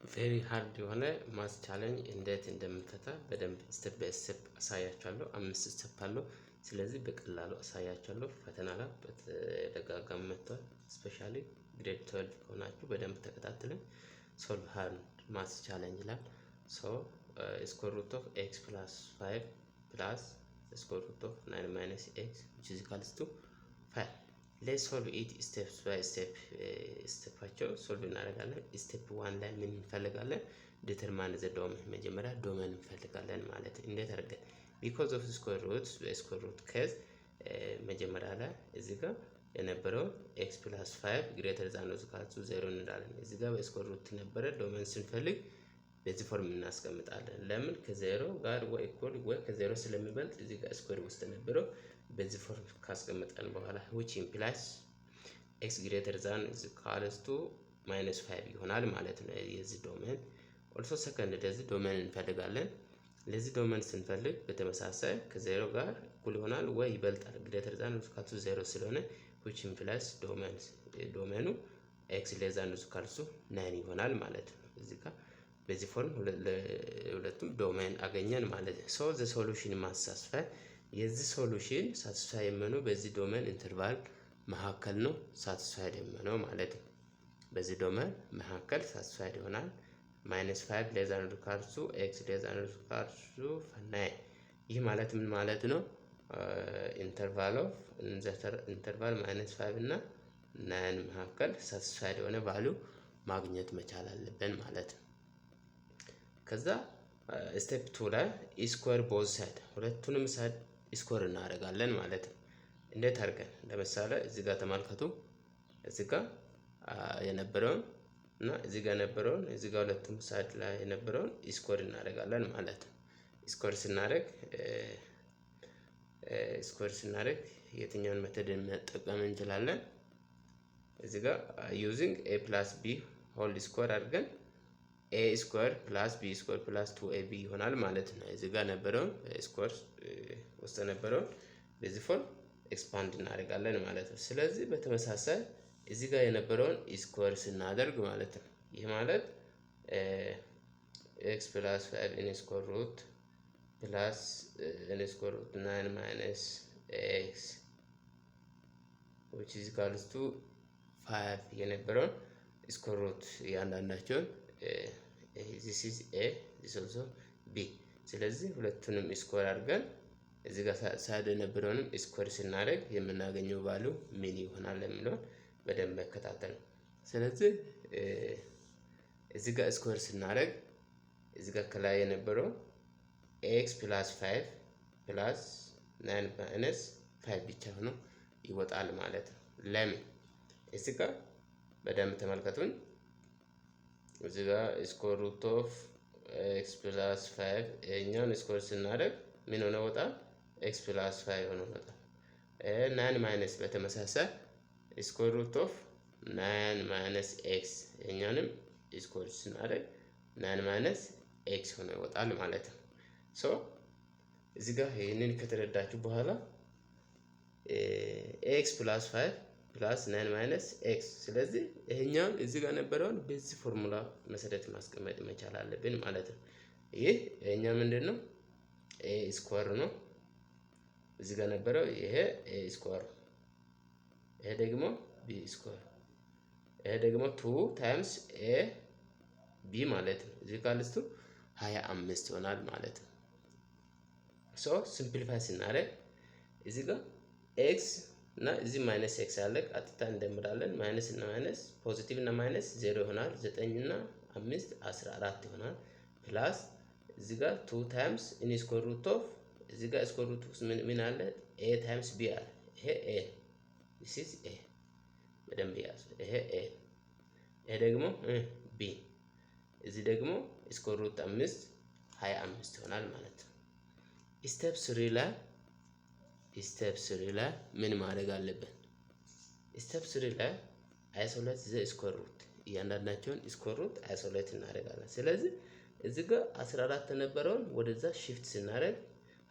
ቬሪ ሃርድ የሆነ ማስ ቻሌንጅ እንዴት እንደምንፈታ በደንብ ስቴፕ ባይ ስቴፕ አሳያችኋለሁ። 5 ስቴፕ አለው። ስለዚህ በቀላሉ አሳያችኋለሁ። ፈተና ላይ በተደጋጋሚ መጥቷል። ስፔሻሊ ግሬድ 12 ከሆናችሁ በደንብ ተከታትለን ሶልቭ ሃርድ ማስ ቻሌንጅ ይላል። ሶ ስኩዌር ሩት ኦፍ ኤክስ ፕላስ 5 ፕላስ ስኩዌር ሩት ኦፍ 9 ማይነስ ኤክስ which is equals to 5 ሌትስ ሶልቭ ኢት ስቴፕ ባይ ስቴፕ ስቴፓቸው ሶልቭ እናደርጋለን። ስቴፕ 1 ላይ ምን እንፈልጋለን? ዲተርማይን ዘ ዶሜን። መጀመሪያ ዶሜን እንፈልጋለን ማለት እንዴት አድርገን ቢኮዝ ኦፍ ስኩዌር ሩት በስኩዌር ሩት ኬዝ መጀመሪያ ላይ እዚህ ጋር የነበረው ኤክስ ፕላስ 5 ግሬተር ዛን ኦር ኢኳል ቱ 0 እንላለን። እዚህ ጋር በስኩዌር ሩት ነበረ። ዶሜን ስንፈልግ በዚህ ፎርም እናስቀምጣለን። ለምን ከዜሮ ጋር ወይ ኢኳል ወይ ከዜሮ ስለሚበልጥ እዚህ ጋር ስኩዌር ውስጥ ነበረው በዚህ ፎርም ካስቀመጠን በኋላ which implies x greater than is equals to -5 ይሆናል ማለት ነው የዚህ ዶሜን። also second ለዚህ ዶሜን እንፈልጋለን። ለዚህ ዶሜን ስንፈልግ በተመሳሳይ ከዜሮ ጋር እኩል ይሆናል ወይ ይበልጣል greater than is equal to 0 ስለሆነ which implies ዶሜኑ x less than is equal to 9 ይሆናል ማለት ነው። እዚህ ጋር በዚህ ፎርም ሁለቱም ዶሜን አገኘን ማለት ነው። so the solution must satisfy የዚህ ሶሉሽን ሳቲስፋይ የሚሆነው በዚህ ዶሜን ኢንተርቫል መካከል ነው ሳቲስፋይድ የሚሆነው ማለት ነው። በዚህ ዶሜን መካከል ሳቲስፋይድ ይሆናል። -5 less than or equal to x less than or equal to 9 ይህ ማለት ምን ማለት ነው? ኢንተርቫል ኦፍ ኢንተርቫል -5 እና 9 መካከል ሳቲስፋይድ የሆነ ቫልዩ ማግኘት መቻል አለብን ማለት ነው። ከዛ ስቴፕ 2 ላይ ስኩዌር ቦዝ ሳይድ ሁለቱንም ሳይድ ስኩዌር እናደርጋለን ማለት ነው። እንዴት አድርገን? ለምሳሌ እዚህ ጋር ተመልከቱ። እዚህ ጋር የነበረውን እና እዚህ ጋር የነበረውን እዚህ ጋር ሁለቱም ሳይድ ላይ የነበረውን ስኩዌር እናደርጋለን ማለት ነው። ስኩዌር ስናደርግ የትኛውን ሜተድ መጠቀም እንችላለን? እዚህ ጋር ዩዚንግ a plus b ሆል ስኩዌር አድርገን a ስኩዌር ፕላስ b ስኩዌር ፕላስ 2ab ይሆናል ማለት ነው። እዚህ ጋር ነበረውን ስኩዌር ውስጥ ነበረውን በዚህ ፎርም ኤክስፓንድ እናደርጋለን ማለት ነው። ስለዚህ በተመሳሳይ እዚህ ጋር የነበረውን ስኩዌር ስናደርግ ማለት ነው። ይህ ማለት x ፕላስ 5 n ስኩዌር ሩት ፕላስ n ስኩዌር ሩት 9 ማይነስ x which is equals to 5 የነበረውን ስኩዌር ሩት ያንዳንዳቸውን this is a this also b ስለዚህ ሁለቱንም ስኩዌር አድርገን እዚህ ጋር ሳይድ የነበረውንም ስኩዌር ስናደርግ የምናገኘው ቫልዩ ምን ይሆናል የሚለውን በደንብ መከታተል። ስለዚህ እዚህ ጋር ስኩዌር ስናደርግ እዚህ ጋር ከላይ የነበረው x ፕላስ 5 ፕላስ 9 ማይነስ 5 ብቻ ሆኖ ይወጣል ማለት ነው። ለምን? እዚህ ጋር በደንብ ተመልከቱኝ። እዚህ ጋር ስኩዌር ሩት ኦፍ x ፕላስ 5 እኛን ስኩዌር ስናደርግ ምን ሆነ ወጣ? x ፕላስ 5 ሆኖ ወጣ። 9 ማይነስ በተመሳሳይ ስኩዌር ሩት ኦፍ 9 ማይነስ x እኛንም ስኩዌር ስናደርግ 9 ማይነስ x ሆኖ ይወጣል ማለት ነው። ሶ እዚህ ጋር ይሄንን ከተረዳችሁ በኋላ x ፕላስ 5 ፕላስ 9 ማይነስ x ስለዚህ ይሄኛውን እዚህ ጋር ነበረውን በዚህ ፎርሙላ መሰረት ማስቀመጥ መቻል አለብን ማለት ነው። ይሄኛ ምንድነው? a ስኩዌር ነው። እዚህ ጋር ነበረው ይሄ a ስኩዌር፣ ይሄ ደግሞ b ስኩዌር፣ ይሄ ደግሞ 2 ታይምስ a b ማለት ነው። እዚህ ጋር ልስቱ 25 ይሆናል ማለት ነው። ሶ ሲምፕሊፋይ ስናደርግ እዚህ ጋር x እና እዚህ ማይነስ x አለ ቀጥታ እንደምራለን። ማይነስ እና ማይነስ ፖዚቲቭ እና ማይነስ 0 ይሆናል። 9 እና 5 14 ይሆናል። ፕላስ እዚህ ጋር 2 ታይምስ ኢን ስኩዌር ሩት ኦፍ እዚህ ጋር ስኩዌር ሩት ውስጥ ምን አለ? a ታይምስ b አለ። ይሄ a this is a በደንብ ያዙ። ይሄ a ይሄ ደግሞ b እዚህ ደግሞ ስኩዌር ሩት 5 25 ይሆናል ማለት ነው። ስቴፕ 3 ላይ ምን ማድረግ አለብን? ስቴፕ 3 ላይ አይሶሌት ዘ ስኩዌር ሩት እያንዳንዳቸውን ስኩዌር ሩት አይሶሌት እናደርጋለን። ስለዚህ እዚህ ጋር 14 የነበረውን ወደዛ shift ስናደርግ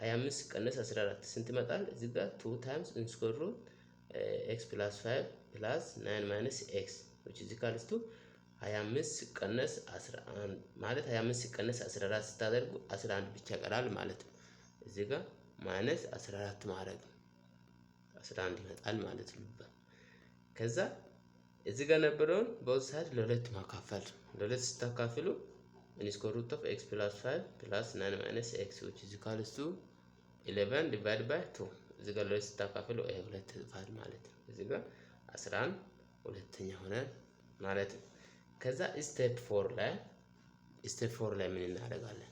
25 ቀነስ 14 ስንት ይመጣል? እዚህ ጋር 2 ታይምስ ስኩዌር ሩት x + 5 + 9 - x which is equals to 25 ሲቀነስ 11 ማለት 25 ሲቀነስ 14 ስታደርጉ 11 ብቻ ይቀራል ማለት ነው። እዚህ ጋር ማይነስ 14 ማድረግ ነው 11 ይመጣል ማለት ነው። ከዛ እዚህ ጋር ነበረውን በሁለት ሳይድ ለሁለት ማካፈል ለሁለት ስታካፍሉ ስኩዌር ሩት ኦፍ x + 5 + 9 - x which is equals to 11 divided by 2 እዚህ ጋር ለሁለት ስታካፍሉ ሁለት ይጥፋል ማለት ነው። እዚህ ጋር 11 ሁለተኛ ሆነ ማለት ነው። ከዛ ስቴፕ 4 ላይ ምን እናደርጋለን?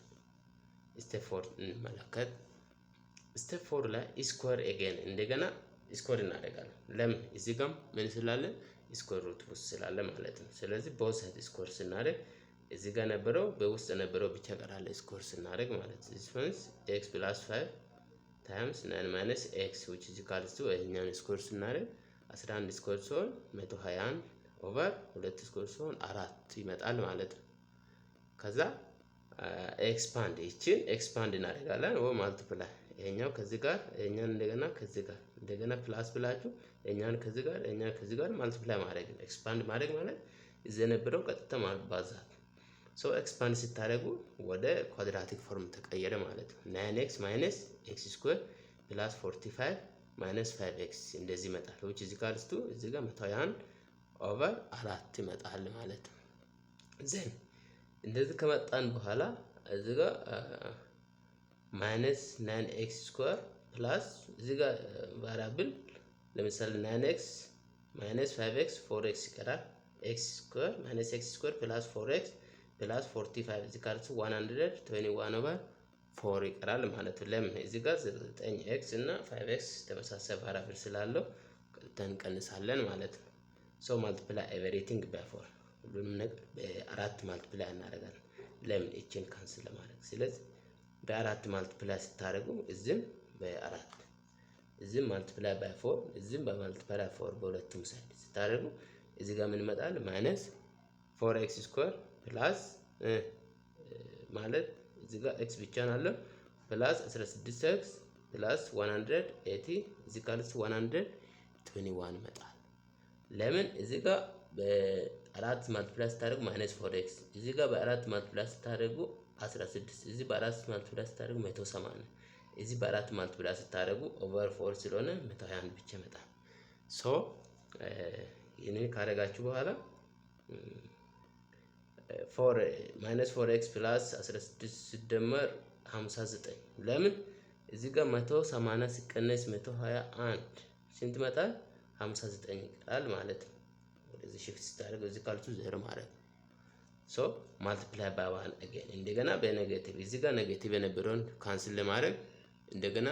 ስቴፕ 4 እንመለከት። ስቴፕ 4 ላይ ስኩዌር አገን እንደገና ስኩዌር እናደርጋለን። ለምን? እዚህ ጋር ምን ስላለ ስኩዌር ሩት ውስጥ ስላለ ማለት ነው። ስለዚህ ቦዝ ሳይድ ስኩዌር ስናደርግ እዚህ ጋር ነበረው በውስጥ ነበረው ብቻ ቀራለ ስኩዌር ስናደርግ ማለት ነው። this means x + 5 times 9 - x which is equals to ይሄኛውን ስኩዌር ስናደርግ 11 ስኩዌር ሲሆን 121 ኦቨር 2 ስኩዌር ሲሆን 4 ይመጣል ማለት ነው። ከዛ ኤክስፓንድ ይችን ኤክስፓንድ እናደርጋለን ወይ ማልቲፕላይ ይሄኛው ከዚህ ጋር ይሄኛን እንደገና ከዚህ ጋር እንደገና ፕላስ ብላችሁ ይሄኛን ከዚህ ጋር ይሄኛን ከዚህ ጋር ማልቲፕላይ ማድረግ ነው። ኤክስፓንድ ማድረግ ማለት እዚህ የነበረው ቀጥታ ማባዛት። ሶ ኤክስፓንድ ስታደርጉ ወደ ኳድራቲክ ፎርም ተቀየረ ማለት ነው። 9x - x² + 45 - 5x እንደዚህ ይመጣል which is equals to እዚህ ጋር 121 ኦቨር 4 ይመጣል ማለት ነው። ዘን እንደዚህ ከመጣን በኋላ እዚህ ጋር -9x² ፕላስ እዚህ ጋር ቫሪያብል ለምሳሌ 9x - 5x 4x ይቀራል x² - x² + 4x + 45 እዚህ ጋር 121/4 ይቀራል ማለት ነው። ለምን እዚህ ጋር 9x እና 5x ተመሳሳይ ቫሪያብል ስላለው እንቀንሳለን ማለት ነው። ሶ ማልቲፕላይ ኤቨሪቲንግ ባይ 4 ሁሉንም ነገር በ4 ማልቲፕላይ እናደርጋለን። ለምን እቺን ካንስል ለማድረግ። ስለዚህ በ4 ማልቲፕላይ ስታደርጉ እዚህም በ4 እዚህም ማልቲፕላይ ባይ 4 እዚህም በማልቲፕላይ 4 በሁለቱም ሳይድ ስታደርጉ እዚህ ጋር ምን ይመጣል? -4x² ፕላስ ማለት እዚህ ጋር x ብቻ ነው አለ ፕላስ 16x ፕላስ 180 እዚህ ጋር 121 ይመጣል። ለምን እዚህ ጋር በ4 ማልቲፕላይ ስታደርጉ -4x እዚህ ጋር በ4 ማልቲፕላይ ስታደርጉ 16 እዚህ በ4 ማልቲፕላይ ስታደርጉ 180 እዚህ በ4 ማልቲፕላይ ስታደርጉ ኦቨር 4 ስለሆነ 121 ብቻ ይመጣል። ሶ ይሄንን ካደረጋችሁ በኋላ -4x ፕላስ 16 ሲደመር 59 ለምን እዚህ ጋር 180 ሲቀነስ 121 ስንት ይመጣል? 59 ይቀራል ማለት ነው። ወደዚህ ሽፍት ስታደርጉ እዚህ ካልቱ 0 ማለት ነው። ሶ ማልቲፕላይ ባይ 1 አገን እንደገና በኔጌቲቭ እዚህ ጋር ኔጌቲቭ የነበረውን ካንስል ለማድረግ እንደገና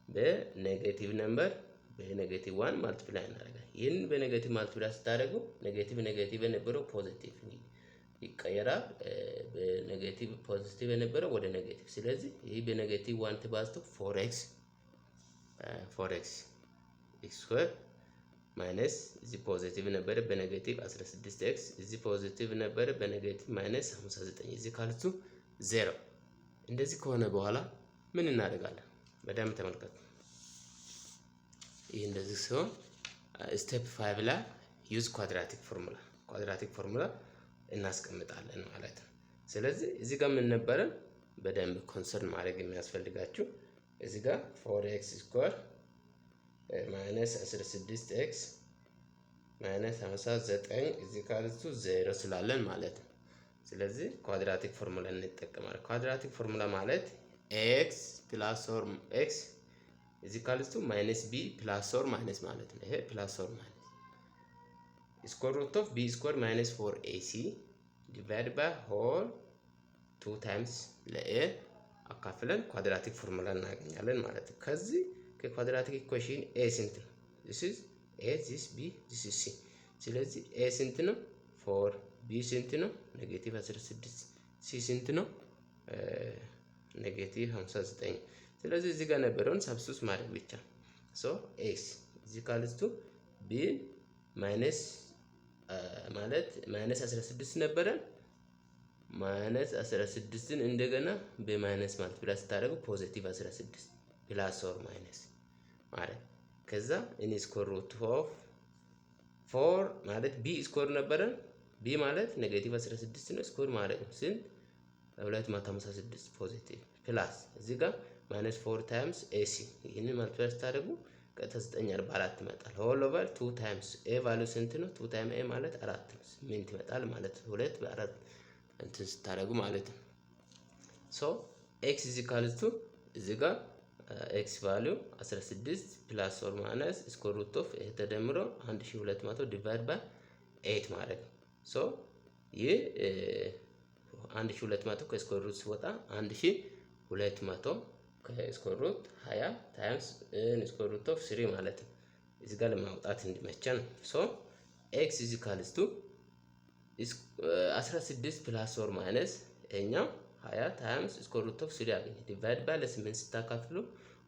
በኔጌቲቭ ነምበር በኔጌቲቭ 1 ማልቲፕላይ እናደርጋለን። ይሄን በኔጌቲቭ ማልቲፕላይ ስታደርጉ ኔጌቲቭ የነበረው ፖዚቲቭ ይቀየራል። በኔጌቲቭ ፖዚቲቭ የነበረው ወደ ኔጌቲቭ። ስለዚህ ይሄ በኔጌቲቭ 1 ተባዝቶ 4x x² ማይነስ እዚህ ፖዚቲቭ ነበረ በኔጌቲቭ 16x እዚህ ፖዚቲቭ ነበረ በኔጌቲቭ -59 እዚህ ካልቱ 0። እንደዚህ ከሆነ በኋላ ምን እናደርጋለን? በደንብ ተመልከቱ። ይሄ እንደዚህ ሲሆን ስቴፕ 5 ላይ ዩዝ ኳድራቲክ ፎርሙላ እናስቀምጣለን ማለት ነው። ስለዚህ እዚህ ጋር ምን ነበረ በደንብ ኮንሰርን ማድረግ የሚያስፈልጋችሁ እዚህ ጋር 4x² -16x -59 እዚህ ካልቱ 0 ስላለን ማለት ነው። ስለዚህ ኳድራቲክ ፎርሙላ እንጠቀማለን። ኳድራቲክ ፎርሙላ ማለት x + or x እዚህ ካልቱ -b + or ማይነስ ማለት ነው። ይሄ ፕላስ ኦር ማይነስ ስኩዌር ሩት ኦፍ b² - 4ac ዲቫይድ ባይ ሆል 2 ታይምስ ለa አካፍለን ኳድራቲክ ፎርሙላ እናገኛለን ማለት ነው። ከዚህ ከኳድራቲክ ኢኩዌሽን a ስንት ነው? this is a this b this is c። ስለዚህ a ስንት ነው? 4 b ስንት ነው? -16 c ስንት ነው? -59። ስለዚህ እዚህ ጋር ነበረውን ሰብስቲቱት ማድረግ ብቻ። ሶ x እዚህ ካልስቱ b ማይነስ ማለት -16 ነበረ -16ን እንደገና በማይነስ ማልቲፕላይ ስታደርጉ ፖዚቲቭ 16 ፕላስ ኦር ማይነስ ማለት ከዛ ስኩዌር ሩት ኦፍ 4 ማለት b ስኩዌር ነበረ b ቢ ማለት ኔጌቲቭ 16 ነው ስኩዌር ማለት ነው ስንት 256 ፖዚቲቭ ፕላስ እዚህ ጋር ማይነስ 4 ታይምስ ኤሲ ይሄንን ማልቲፕላይ ስታደርጉ ቀጥታ 944 ይመጣል። ሆል ኦቨር 2 ታይምስ ኤ ቫልዩ ስንት ነው? 2 ታይም ኤ ማለት 4 ነው 8 ይመጣል ማለት ነው። 2 በ4 እንትን ስታደርጉ ማለት ነው። ሶ ኤክስ ኢዝ ኢኳል ቱ እዚህ ጋር ኤክስ ቫልዩ 16 ፕላስ ኦር ማይነስ ስኩዌር ሩት ኦፍ ኤ ተደምሮ 1200 ዲቫይድ ባይ 8 ማለት ነው። ሶ ይህ 1200 ከስኩዌር ሩት ሲወጣ 1200 ከስኩዌር ሩት 20 ታይምስ ስኩዌር ሩት ኦፍ 3 ማለት ነው። እዚህ ጋር ለማውጣት እንዲመቸን ሶ ኤክስ ኢዝ ኢኳል ቱ 16 ፕላስ ኦር ማይነስ እኛው 20 ታይምስ ስኩዌር ሩት ኦፍ 3 አገኘ ዲቫይድ ባይ ለ8 ስታካፍሉ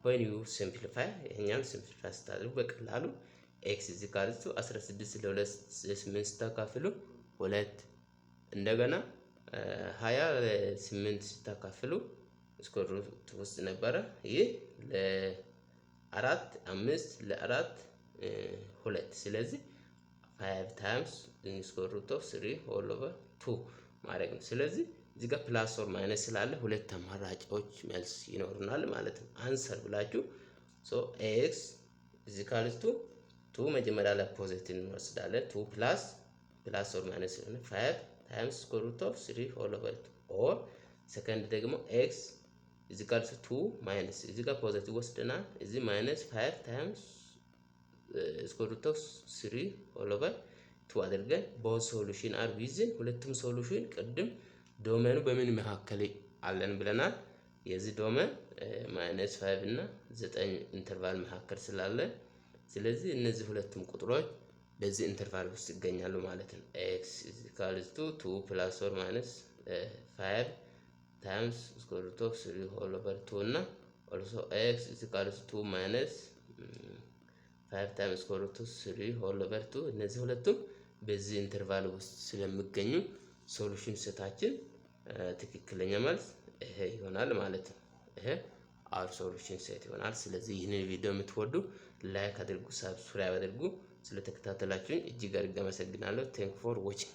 when you simplify ይሄኛል ሲምፕሊፋይ ስታደርጉ በቀላሉ ኤክስ ኢዝ ኢኳል ቱ 16 ለ8 ስታካፍሉ 2 እንደገና 20 ለ8 ስታካፍሉ ስኩዌር ሩት ውስጥ ነበረ ይህ ለ4 5 ለ4 2 ስለዚህ 5 ታይምስ ስኩዌር ሩት ኦፍ 3 ሆል ኦቨር 2 ማለት ነው። ስለዚህ እዚህ ጋር ፕላስ ኦር ማይነስ ስላለ ሁለት አማራጮች መልስ ይኖርናል ማለት ነው። አንሰር ብላችሁ ሶ ኤክስ ኢዝ ኢኳል ቱ 2 መጀመሪያ ላይ ፖዚቲቭ እንወስዳለን 2 ፕላስ ኦር ማይነስ ስለሆነ 5 ታይምስ ስኩዌር ሩት ኦፍ 3 ሆል ኦቨር 2 ኦር ሰከንድ ደግሞ ኤክስ ኢዝ ኢኳል ቱ 2 ማይነስ እዚህ ጋር ፖዚቲቭ ወስደናል እዚህ ማይነስ 5 ታይምስ ስኩዌር ሩት ኦፍ 3 ሆል ኦቨር 2 አድርገን ቦዝ ሶሉሽን አር ዊዝን ሁለቱም ሶሉሽን ቅድም ዶሜኑ በምን መካከል አለን ብለናል። የዚህ ዶሜን ማይነስ 5 እና 9 ኢንተርቫል መካከል ስላለ ስለዚህ እነዚህ ሁለቱም ቁጥሮች በዚህ ኢንተርቫል ውስጥ ይገኛሉ ማለት ነው። ኤክስ ኢዝ ኢኳል ቱ 2 ፕላስ ኦር ማይነስ 5 ታይምስ ስኩዌር ሩት ኦፍ 3 ሆል ኦቨር 2 እና ኦልሶ ኤክስ ኢዝ ኢኳል ቱ 2 ማይነስ 5 ታይምስ ስኩዌር ሩት ኦፍ 3 ሆል ኦቨር 2 እነዚህ ሁለቱም በዚህ ኢንተርቫል ውስጥ ስለሚገኙ ሶሉሽን ሴታችን ትክክለኛ መልስ ይሄ ይሆናል ማለት ነው። ይሄ አር ሶሉሽን ሴት ይሆናል። ስለዚህ ይህንን ቪዲዮ የምትወዱ ላይክ አድርጉ፣ ሰብስክራይብ አድርጉ። ስለተከታተላችሁኝ እጅግ አድርጌ አመሰግናለሁ። ቴንክ ፎር ዋቺንግ